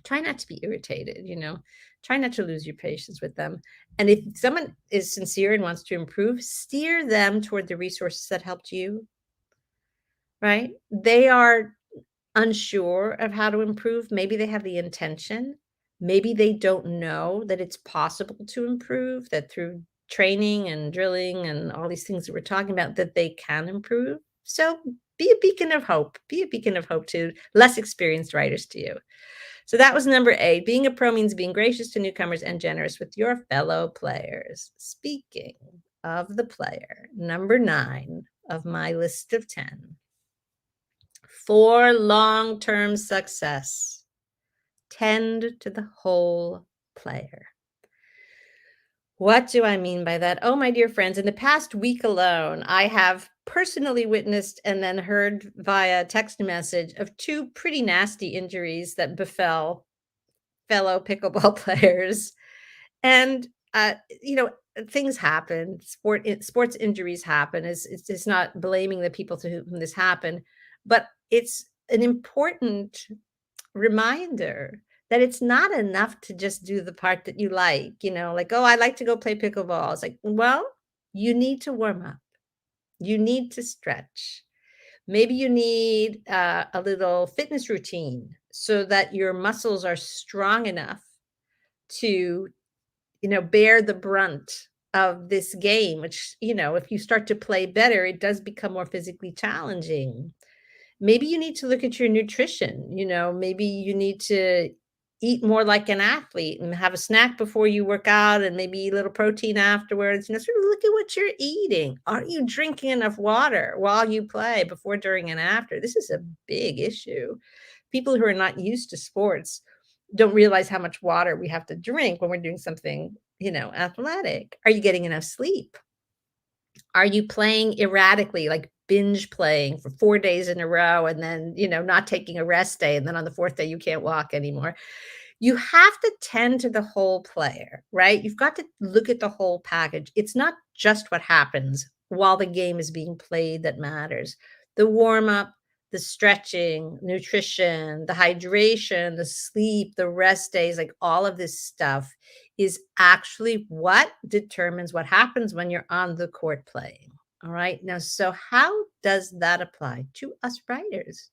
Try not to be irritated, try not to lose your patience with them. And if someone is sincere and wants to improve, steer them toward the resources that helped you, right? They are unsure of how to improve. Maybe they have the intention. Maybe they don't know that it's possible to improve, that through training and drilling and all these things that we're talking about, that they can improve. So be a beacon of hope. Be a beacon of hope to less experienced writers to you. So that was number 8. Being a pro means being gracious to newcomers and generous with your fellow players. Speaking of the player, number 9 of my list of 10. For long-term success, tend to the whole player. What do I mean by that? Oh, my dear friends, in the past week alone, I have personally witnessed and then heard via text message of 2 pretty nasty injuries that befell fellow pickleball players. And, you know, things happen. Sports injuries happen. It's not blaming the people to whom this happened, but it's an important reminder that it's not enough to just do the part that you like, like, "Oh, I like to go play pickleball." It's like, well, you need to warm up. You need to stretch. Maybe you need a little fitness routine so that your muscles are strong enough to, bear the brunt of this game, which, if you start to play better, it does become more physically challenging. Maybe you need to look at your nutrition, maybe you need to eat more like an athlete and have a snack before you work out and maybe eat a little protein afterwards. Sort of look at what you're eating. Are you drinking enough water while you play, before, during, and after? This is a big issue. People who are not used to sports don't realize how much water we have to drink when we're doing something, athletic. Are you getting enough sleep? Are you playing erratically, like binge playing for 4 days in a row and then, not taking a rest day, and then on the 4th day you can't walk anymore? You have to tend to the whole player, right? You've got to look at the whole package. It's not just what happens while the game is being played that matters. The warm up, the stretching, nutrition, the hydration, the sleep, the rest days, like all of this stuff is actually what determines what happens when you're on the court playing. All right. Now, so how does that apply to us writers?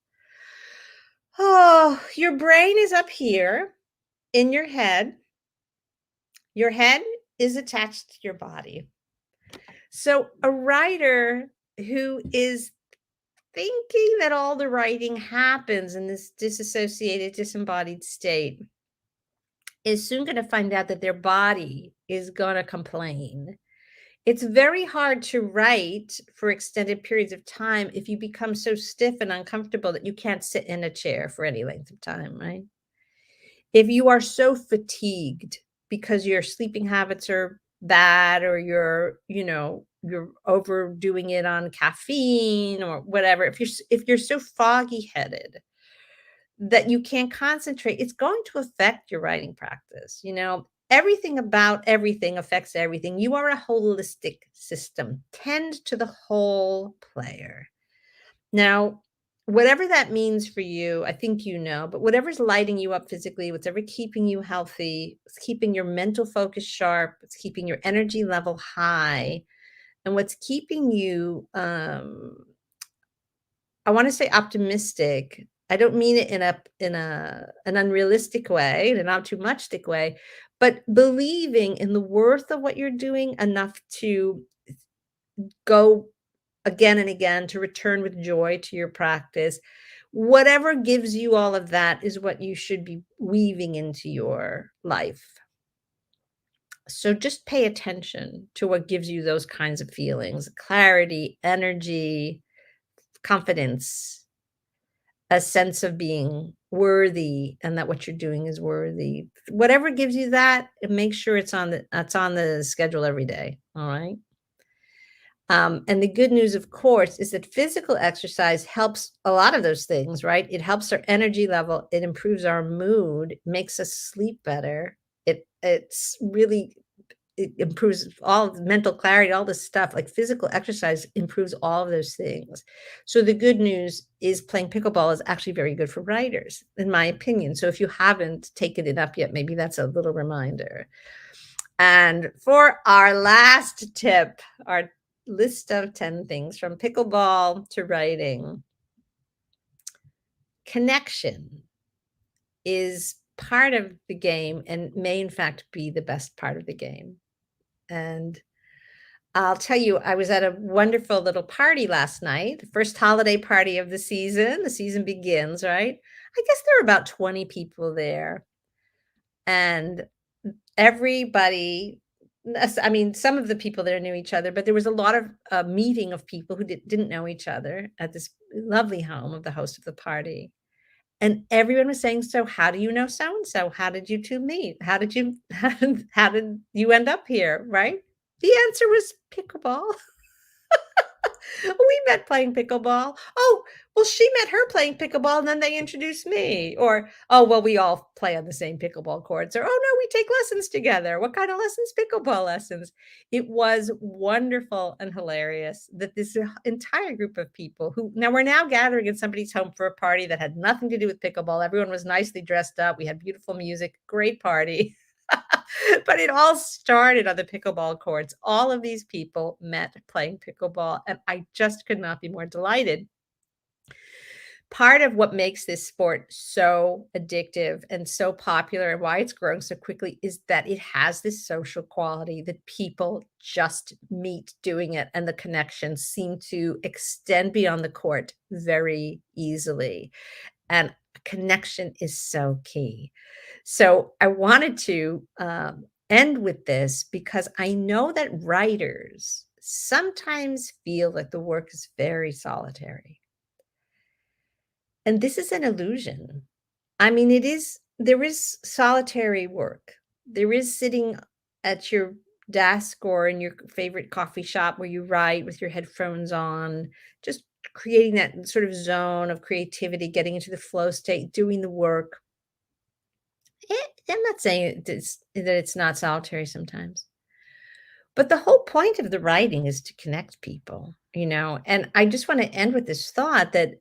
Oh, your brain is up here in your head. Your head is attached to your body. So a writer who is thinking that all the writing happens in this disassociated, disembodied state is soon going to find out that their body is going to complain. It's very hard to write for extended periods of time if you become so stiff and uncomfortable that you can't sit in a chair for any length of time, right? If you are so fatigued because your sleeping habits are bad, or you're overdoing it on caffeine or whatever, if you're so foggy headed that you can't concentrate, it's going to affect your writing practice. Everything about everything affects everything. You are a holistic system. Tend to the whole player. Now, whatever that means for you, I think but whatever's lighting you up physically, whatever keeping you healthy, it's keeping your mental focus sharp, it's keeping your energy level high, and what's keeping you, I want to say optimistic. I don't mean it in an unrealistic way, in a not too much-stick way, but believing in the worth of what you're doing enough to go again and again, to return with joy to your practice. Whatever gives you all of that is what you should be weaving into your life. So just pay attention to what gives you those kinds of feelings: clarity, energy, confidence, a sense of being worthy, and that what you're doing is worthy. Whatever gives you that, make sure it's on the schedule every day. All right. And the good news, of course, is that physical exercise helps a lot of those things, right? It helps our energy level. It improves our mood, makes us sleep better. It improves all the mental clarity, all this stuff. Like, physical exercise improves all of those things. So the good news is playing pickleball is actually very good for writers, in my opinion. So if you haven't taken it up yet, maybe that's a little reminder. And for our last tip, our list of 10 things from pickleball to writing. connection is part of the game and may in fact be the best part of the game. And I'll tell you, I was at a wonderful little party last night, the first holiday party of the season. The season begins, right? I guess there were about 20 people there. And everybody, I mean, some of the people there knew each other, but there was a lot of meeting of people who didn't know each other at this lovely home of the host of the party. And everyone was saying, "So how do you know so and so? How did you 2 meet? How did you how did you end up here?" Right? The answer was pickleball. We met playing pickleball. Oh, well, she met her playing pickleball, and then they introduced me. Or, oh, well, we all play on the same pickleball courts. Or, oh, no, we take lessons together. What kind of lessons? Pickleball lessons. It was wonderful and hilarious that this entire group of people who now we're now gathering in somebody's home for a party that had nothing to do with pickleball. Everyone was nicely dressed up. We had beautiful music, great party. But it all started on the pickleball courts. All of these people met playing pickleball, and I just could not be more delighted. Part of what makes this sport so addictive and so popular and why it's growing so quickly is that it has this social quality that people just meet doing it, and the connections seem to extend beyond the court very easily. And connection is so key. So I wanted to end with this because I know that writers sometimes feel that the work is very solitary. And this is an illusion. I mean, there is solitary work. There is sitting at your desk or in your favorite coffee shop where you write with your headphones on, just creating that sort of zone of creativity, getting into the flow state, doing the work. I'm not saying that it's not solitary sometimes, but the whole point of the writing is to connect people, and I just want to end with this thought that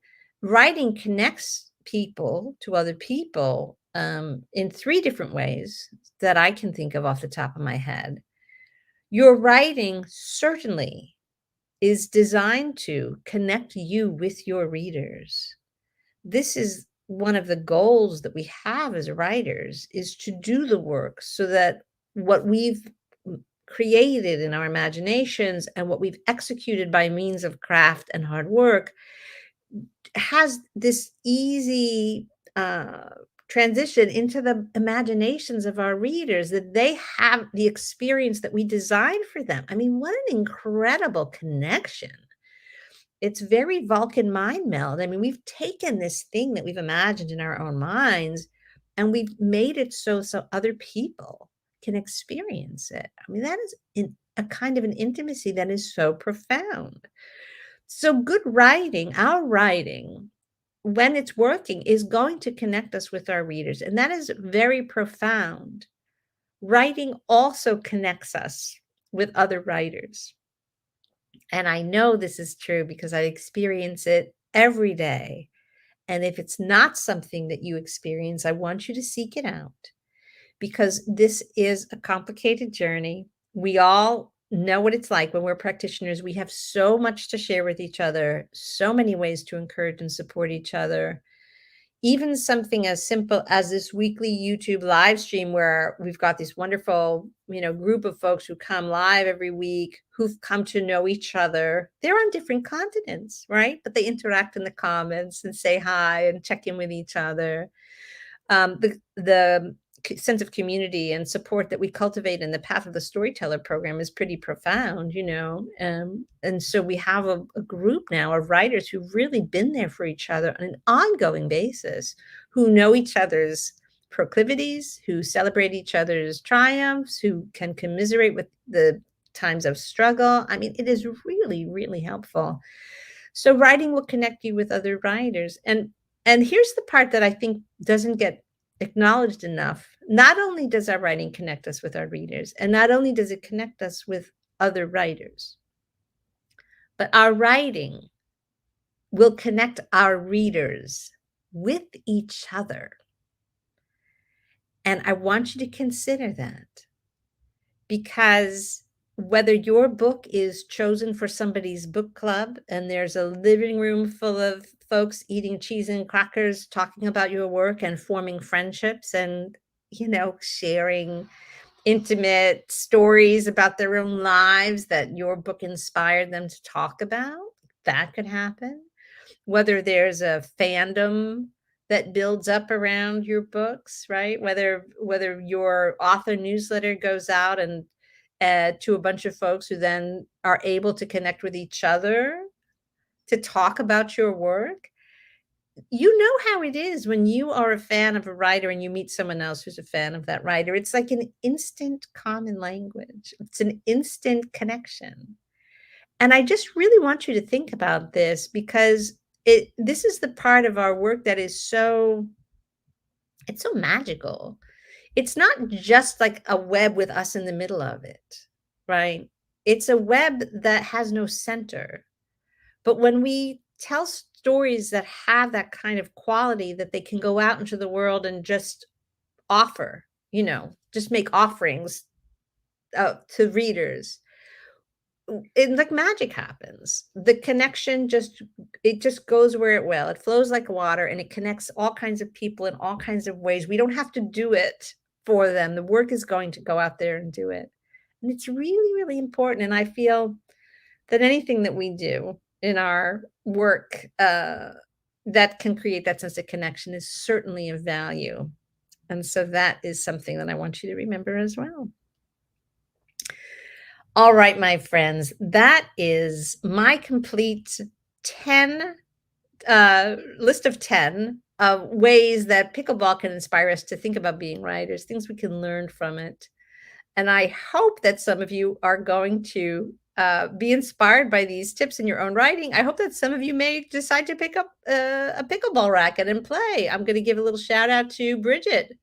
writing connects people to other people in three different ways that I can think of off the top of my head. Your writing certainly is designed to connect you with your readers. This is one of the goals that we have as writers is to do the work so that what we've created in our imaginations and what we've executed by means of craft and hard work has this easy transition into the imaginations of our readers, that they have the experience that we designed for them. I mean, what an incredible connection. It's very Vulcan mind meld. I mean, we've taken this thing that we've imagined in our own minds, and we've made it so other people can experience it. I mean, that is a kind of an intimacy that is so profound. So good writing, our writing, when it's working, is going to connect us with our readers, and that is very profound. Writing also connects us with other writers. And I know this is true because I experience it every day. And if it's not something that you experience, I want you to seek it out because this is a complicated journey. We all know what it's like when we're practitioners. We have so much to share with each other, so many ways to encourage and support each other. Even something as simple as this weekly YouTube live stream where we've got this wonderful, group of folks who come live every week, who've come to know each other. They're on different continents, right? But they interact in the comments and say hi and check in with each other. The sense of community and support that we cultivate in the Path of the Storyteller program is pretty profound, and so we have a group now of writers who've really been there for each other on an ongoing basis, who know each other's proclivities, who celebrate each other's triumphs, who can commiserate with the times of struggle. I mean, it is really, really helpful. So writing will connect you with other writers. And here's the part that I think doesn't get acknowledged enough. Not only does our writing connect us with our readers, and not only does it connect us with other writers, but our writing will connect our readers with each other. And I want you to consider that because whether your book is chosen for somebody's book club and there's a living room full of folks eating cheese and crackers, talking about your work and forming friendships and, sharing intimate stories about their own lives that your book inspired them to talk about, that could happen. Whether there's a fandom that builds up around your books, right? Whether your author newsletter goes out and to a bunch of folks who then are able to connect with each other to talk about your work. You know how it is when you are a fan of a writer and you meet someone else who's a fan of that writer. It's like an instant common language. It's an instant connection. And I just really want you to think about this because this is the part of our work that is it's so magical. It's not just like a web with us in the middle of it, right? It's a web that has no center. But when we tell stories that have that kind of quality that they can go out into the world and just offer, just make offerings to readers, like magic happens. The connection it just goes where it will. It flows like water and it connects all kinds of people in all kinds of ways. We don't have to do it for them. The work is going to go out there and do it. And it's really, really important. And I feel that anything that we do in our work that can create that sense of connection is certainly of value. And so that is something that I want you to remember as well. All right, my friends, that is my complete 10 list of 10 ways that pickleball can inspire us to think about being writers, things we can learn from it. And I hope that some of you are going to be inspired by these tips in your own writing. I hope that some of you may decide to pick up a pickleball racket and play. I'm going to give a little shout out to Bridget,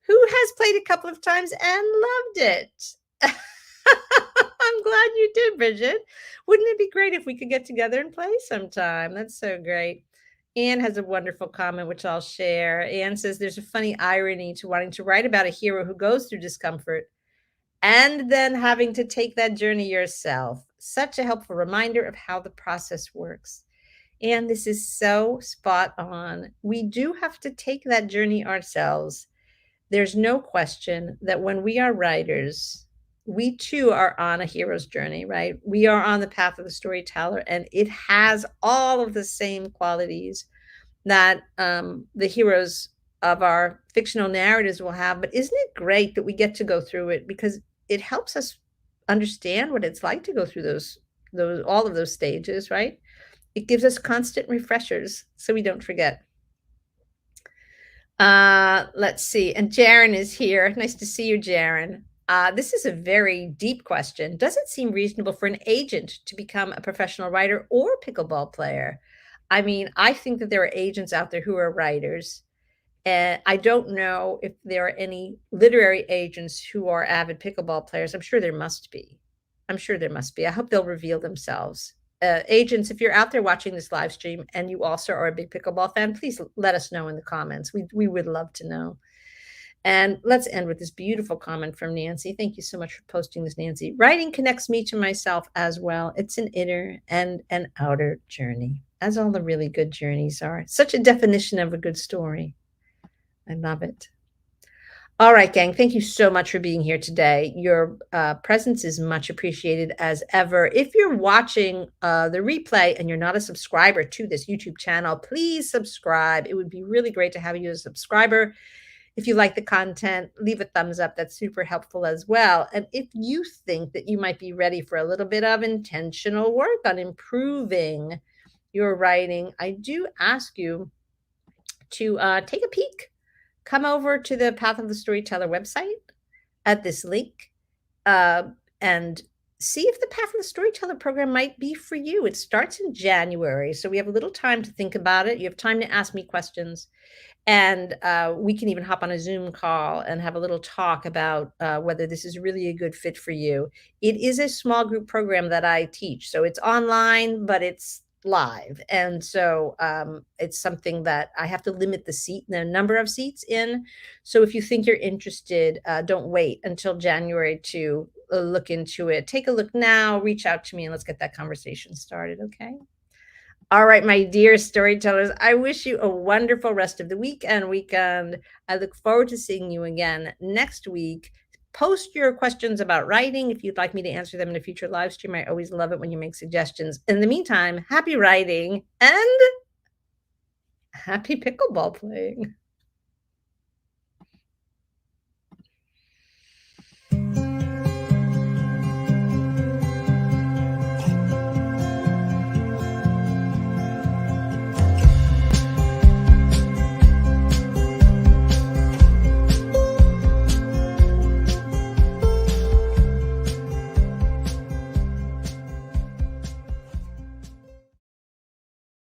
who has played a couple of times and loved it. I'm glad you did, Bridget. Wouldn't it be great if we could get together and play sometime? That's so great. Anne has a wonderful comment, which I'll share. Anne says, there's a funny irony to wanting to write about a hero who goes through discomfort and then having to take that journey yourself. Such a helpful reminder of how the process works. And this is so spot on. We do have to take that journey ourselves. There's no question that when we are writers, we too are on a hero's journey, right? We are on the path of the storyteller, and it has all of the same qualities that the heroes of our fictional narratives will have. But isn't it great that we get to go through it because it helps us understand what it's like to go through those all of those stages, right? It gives us constant refreshers so we don't forget. Let's see. And Jaren is here. Nice to see you, Jaren. This is a very deep question. Does it seem reasonable for an agent to become a professional writer or pickleball player? I mean, I think that there are agents out there who are writers. And I don't know if there are any literary agents who are avid pickleball players. I'm sure there must be. I hope they'll reveal themselves. Agents, if you're out there watching this live stream and you also are a big pickleball fan, please let us know in the comments. We would love to know. And let's end with this beautiful comment from Nancy. Thank you so much for posting this, Nancy. Writing connects me to myself as well. It's an inner and an outer journey, as all the really good journeys are. Such a definition of a good story. I love it. All right, gang. Thank you so much for being here today. Your presence is much appreciated as ever. If you're watching the replay and you're not a subscriber to this YouTube channel, please subscribe. It would be really great to have you as a subscriber. If you like the content, leave a thumbs up. That's super helpful as well. And if you think that you might be ready for a little bit of intentional work on improving your writing, I do ask you to take a peek. Come over to the Path of the Storyteller website at this link and see if the Path of the Storyteller program might be for you. It starts in January, so we have a little time to think about it. You have time to ask me questions, and we can even hop on a Zoom call and have a little talk about whether this is really a good fit for you. It is a small group program that I teach, so it's online, but it's live. And so it's something that I have to limit the number of seats in. So if you think you're interested, don't wait until January to look into it. Take a look now, reach out to me, and let's get that conversation started. Okay. All right, my dear storytellers, I wish you a wonderful rest of the week and weekend. I look forward to seeing you again next week. Post your questions about writing if you'd like me to answer them in a future live stream. I always love it when you make suggestions. In the meantime, happy writing and happy pickleball playing.